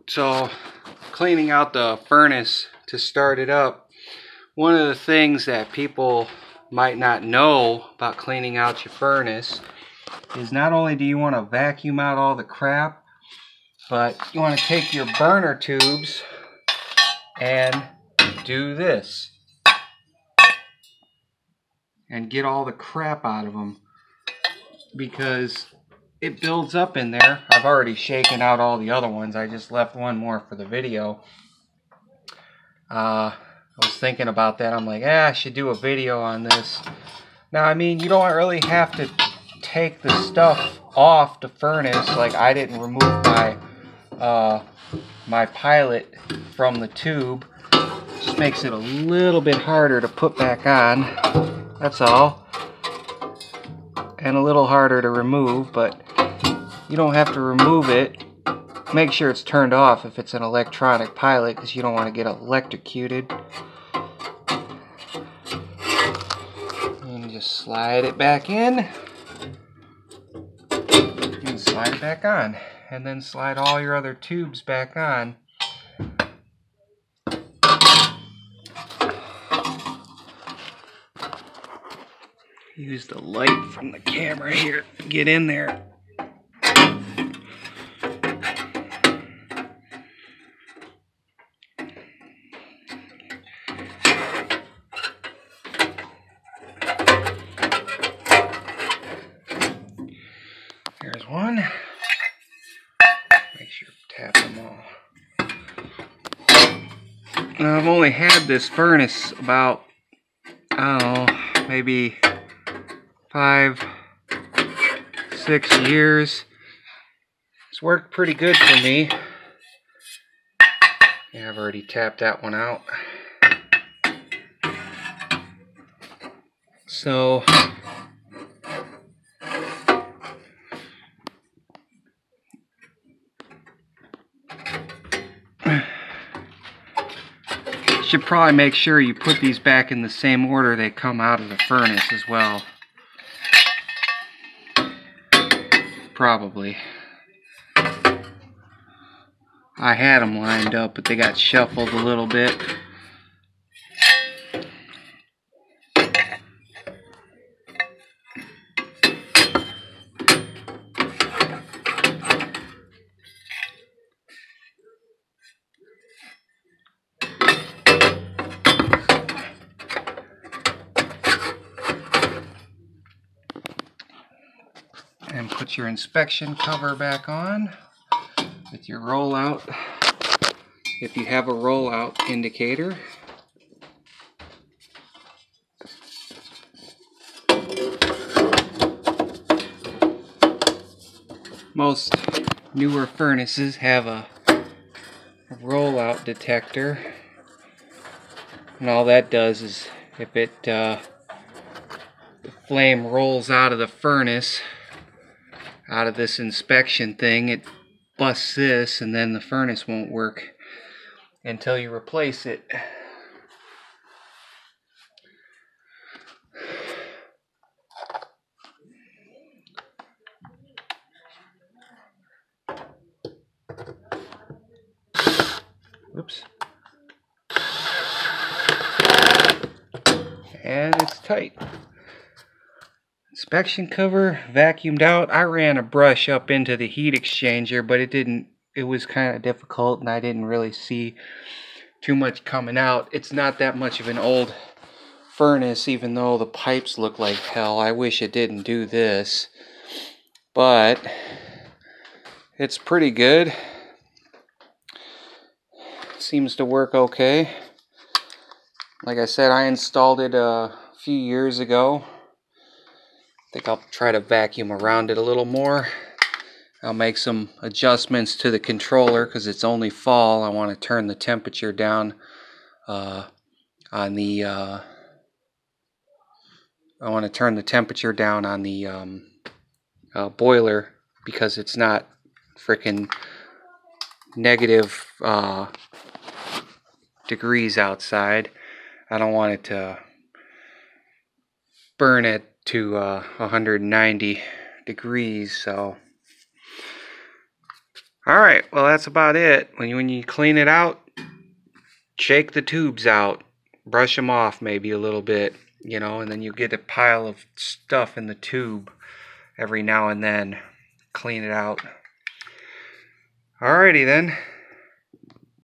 So, cleaning out the furnace to start it up. One of the things that people might not know about cleaning out your furnace is not only do you want to vacuum out all the crap, but you want to take your burner tubes and do this and get all the crap out of them, because it builds up in there. I've already shaken out all the other ones. I just left one more for the video. I was thinking about that. I'm like, I should do a video on this. Now, I mean, you don't really have to take the stuff off the furnace. Like, I didn't remove my pilot from the tube. Just makes it a little bit harder to put back on. That's all. And a little harder to remove, but you don't have to remove it. Make sure it's turned off if it's an electronic pilot, because you don't want to get electrocuted. And just slide it back in. And slide it back on. And then slide all your other tubes back on. Use the light from the camera here to get in there. There's one. Make sure you tap them all. Now, I've only had this furnace about, I don't know, maybe 5, 6 years. It's worked pretty good for me. Yeah, I've already tapped that one out. So, should probably make sure you put these back in the same order they come out of the furnace as well. Probably. I had them lined up, but they got shuffled a little bit. And put your inspection cover back on with your rollout, if you have a rollout indicator. Most newer furnaces have a rollout detector, and all that does is if the flame rolls out of the furnace, out of this inspection thing, it busts this, and then the furnace won't work until you replace it. Oops. And it's tight. Inspection cover vacuumed out. I ran a brush up into the heat exchanger, but it was kind of difficult, and I didn't really see too much coming out. It's not that much of an old furnace, even though the pipes look like hell. I wish it didn't do this, but it's pretty good. Seems to work okay. Like I said, I installed it a few years ago. I think I'll try to vacuum around it a little more. I'll make some adjustments to the controller because it's only fall. I want to turn the temperature down on the boiler, because it's not freaking negative degrees outside. I don't want it to burn it to 190 degrees, so Alright, well that's about it. When you clean it out, shake the tubes out. Brush them off maybe a little bit, you know, and then you get a pile of stuff in the tube every now and then. Clean it out. Alrighty then.